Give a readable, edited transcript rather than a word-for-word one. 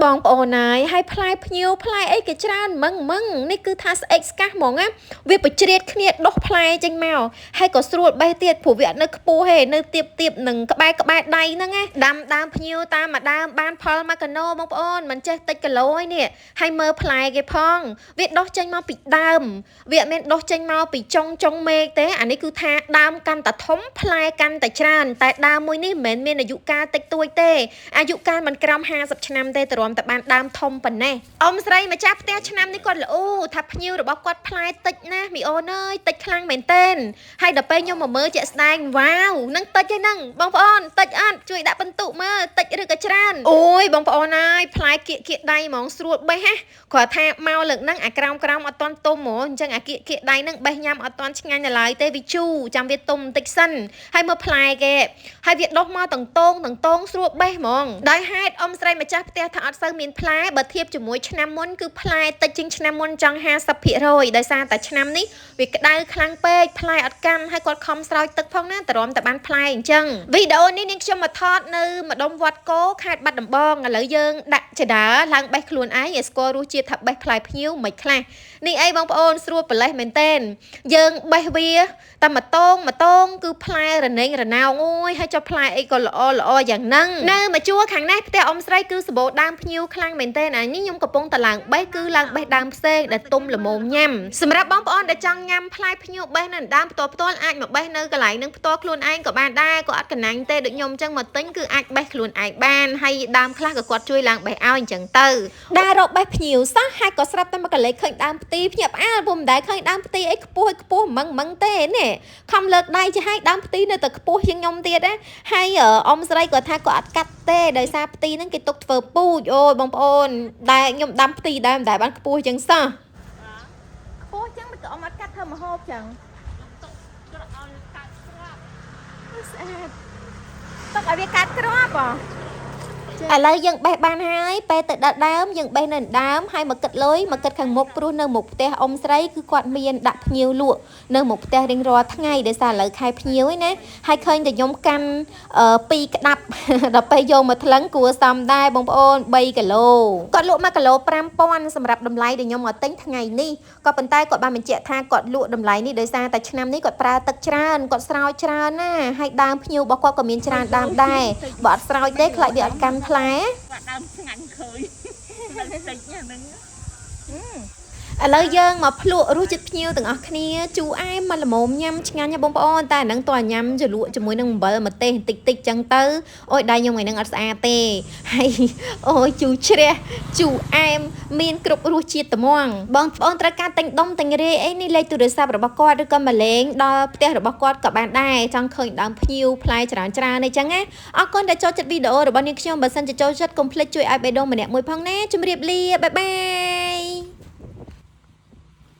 បងប្អូនហើយហើយផ្លែភ្ញៀវផ្លែអីគេច្រើនមឹងនេះគឺថាស្អិចស្កះហ្មងណាវាបជ្រៀតគ្នាដុសផ្លែចេញមកហើយក៏ស្រួលបេះទៀតព្រោះវាអត់នៅខ្ពស់ទេនៅទៀបនឹងក្បែរដៃហ្នឹងណាដាំភ្ញៀវតាមមួយដើមបានផល1គីឡូបងប្អូនមិនចេះតិចគីឡូឯនេះហើយមើលផ្លែគេផងវាដុសចេញមកពីដើមវាអត់មានដុសចេញមកពីចុងមេឃទេអានេះគឺថាដើមកាន់តែធំផ្លែកាន់តែច្រើនតែដើមមួយនេះមិនមែនមានអាយុកាលតិចតួចទេអាយុកាលមិនក្រោម50ឆ្នាំទេទ្រាំតែបានដើមធំប៉ុណ្ណេះអ៊ំស្រីម្ចាស់ផ្ទះឆ្នាំនេះគាត់ល្អថាភ្ញៀវរបស់គាត់ផ្លែតិចណាស់មីអូនអើយតិចខ្លាំងមែនទែនហើយដល់ពេលខ្ញុំមកមើលជាក់ស្ដែងវ៉ាវនឹងតិចឯហ្នឹងបងប្អូនតិចអត់ជួយដាក់បន្ទុកមើលតិចឬក៏ច្រើនអូយបងប្អូនអើយផ្លែគៀកដៃហ្មងស្រួលបេះហ៎គាត់ថាមកលើកហ្នឹងអាក្រោមអត់តន់ទុំហ្មងអញ្ចឹងអាគៀកដៃហ្នឹងបេះញ៉ាំអត់តន់ឆ្ងាញ់ឡើយទេវាជូរចាំវាទុំបន្តិចសិនហើយមើលផ្លែគេហើយវាដុះមកតងតងស្រួលបេះហ្មងដោយហេតុអ៊ំស្រីម្ចាស់ផ្ទះថាអត់សូវមានផ្លែបើធៀបជាមួយឆ្នាំមុនគឺផ្លែតិចជាងឆ្នាំមុនចង់50%ដោយសារតែឆ្នាំនេះវាក្តៅខ្លាំងពេកផ្លែអត់កាន់ហើយគាត់ខំស្រោចទឹកផងណាទ្រាំតែបានផ្លែអញ្ចឹងវីដេអូនេះនាងខ្ញុំមកថតនៅម្ដុំវត្តគោខេត្តបាត់ដំបងឥឡូវយើងដាក់ចដាឡើងបេះខ្លួនឯងឲ្យស្គាល់រសជាតិថាបេះផ្លែភ្ញៀវមិនខ្លះនេះអីបងប្អូនស្រួលប្រឡេះមែនតែនយើងបេះវាតែម្តងគឺផ្លែរណេងរណោងអូយហើយចុះផ្លែអីក៏ល្អយ៉ាងហ្នឹងនៅមកជួរខាងនេះផ្ទះអ៊ំស្រីគឺសម្បូរដើមភ្ញៀវខ្លាំងមែនទេណានេះខ្ញុំកំពុងតែឡើងបេះគឺឡើងបេះដើមផ្សេងដែលទុំល្មមញ៉ាំសម្រាប់បងប្អូនដែលចង់ញ៉ាំផ្លែភ្ញៀវបេះនៅដើមផ្ទាល់អាចមកបេះនៅកន្លែងនឹងផ្ទាល់ខ្លួនឯងក៏បានដែរក៏អត់កណាញ់ទេដូចខ្ញុំអញ្ចឹងមកទិញគឺអាចបេះខ្លួនឯងបានហើយដើមខ្លះក៏គាត់ជួយឡើងបេះឲ្យអញ្ចឹងទៅដើររកបេះភ្ញៀវសោះហើយក៏ស្រាប់តែមកកលេចឃើញដើមផ្ទីភ្ញាក់ផ្អើលពុំដែលឃើញដើមផ្ទីអីខ្ពស់មឹងទេនេះខំលើកដៃចាឲ្យដើមផ្ទីនៅតែខ្ពស់ជាងខ្ញុំទៀតណាហើយអ៊ំស្រីក៏ថាក៏អត់កាត់ទេដោយសារផ្ទីហ្នឹងគេទុកធ្វើពូជអូយបងប្អូនដែលខ្ញុំដាំផ្ទីដែរមិនដែលបានខ្ពស់ចឹងសោះខ្ពស់ចឹងមិនក៏អ៊ំអត់កាត់ធ្វើម្ហូបចឹងទុកឲ្យកាត់គ្រាប់ស្អាតទុកឲ្យវាកាត់គ្រាប់ហ៎ឥឡូវយើងបេះបានហើយពេលទៅដល់ដើមយើងបេះនៅដើមហើយមកគិតលុយមកគិតខាងមុខព្រោះនៅមុខផ្ទះអ៊ំស្រីគឺគាត់មានដាក់ភ្ញៀវលក់នៅមុខផ្ទះរៀងរាល់ថ្ងៃដោយសារឥឡូវខែភ្ញៀវឯណាហើយឃើញតែខ្ញុំកាន់2ក្តាប់ដល់ពេលយកមកថ្លឹងគួរសមដែរបងប្អូន3គីឡូគាត់លក់1គីឡូ5000សម្រាប់តម្លៃដែលខ្ញុំមកទិញថ្ងៃនេះក៏ប៉ុន្តែគាត់បានបញ្ជាក់ថាគាត់លក់តម្លៃនេះដោយសារតែឆ្នាំនេះគាត់ប្រើទឹកច្រើនគាត់ស្រោចច្រើនណាហើយដើមភ្ញៀវរបស់គាត់ក៏មានច្រើនដើមដែរបើអត់ស្រោចទេខ្លាចវាអត់កាន់ផ្លែគាត់ដើមឆ្ងាញ់ឃើញនៅតិចហ្នឹងឥឡូវយើងមកភ្លក់រសជាតិភ្ញៀវទាំងអស់គ្នាជូរអែមមកល្មមញ៉ាំឆ្ងាញ់ណាបងប្អូនតែអាហ្នឹងតើញ៉ាំជ្រលក់ជាមួយនឹងអំបិលម្ទេសបន្តិចចឹងទៅអូយដៃខ្ញុំថ្ងៃហ្នឹងអត់ស្អាតទេហើយអូយជូរជ្រះជូរអែមមានគ្រប់រសជាតិត្មងបងប្អូនត្រូវការទិញដុំទិញរាយអីនេះលេខទូរស័ព្ទរបស់គាត់ឬក៏មកលេងដល់ផ្ទះរបស់គាត់ក៏បានដែរចង់ឃើញដើមភ្ញៀវផ្លែច្រើនអីចឹងណាអរគុណដែលចូលចិត្តវីដេអូរបស់នាងខ្ញុំបើសិនជាចូលចិត្តកុំភ្លេចជួយឲ្យបេះដូងម្នាក់មួយផងណាជម្រាបលាបាយបាយ